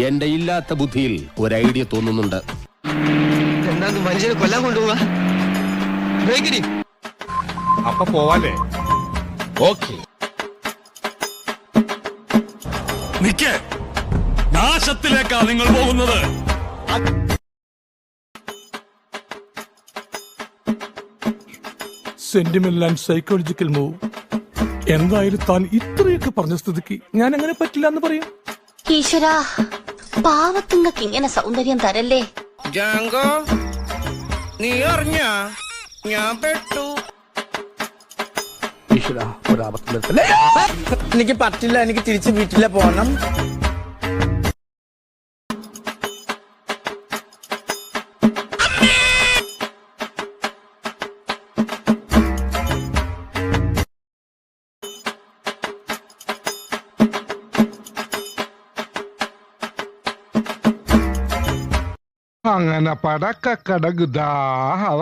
എന്റെ ഇല്ലാത്ത ബുദ്ധിയിൽ ഒരു ഐഡിയ തോന്നുന്നുണ്ട്. എന്താ മനുഷ്യനെ കൊല്ലാൻ കൊണ്ടുപോവാ? അപ്പൊ പോവാലേ? ഓക്കെ. നിക്കേ, നാശത്തിലേക്കാ നിങ്ങൾ പോകുന്നത്. Sentimental and psychological move. എന്തായാലും താൻ ഇത്രയൊക്കെ പറഞ്ഞ സ്ഥിതിക്ക് ഞാൻ അങ്ങനെ പറ്റില്ല എന്ന് പറയും. ഈശ്വരാ, പാവത്തുങ്ങൾക്ക് ഇങ്ങനെ സൗന്ദര്യം തരല്ലേ. ജാങ്കോ, നീ അറിഞ്ഞ ഞാൻ പെട്ടു. എനിക്ക് പറ്റില്ല, എനിക്ക് തിരിച്ച് വീട്ടിലെ പോണം. അങ്ങനെ പടക്കടകുദാഹവ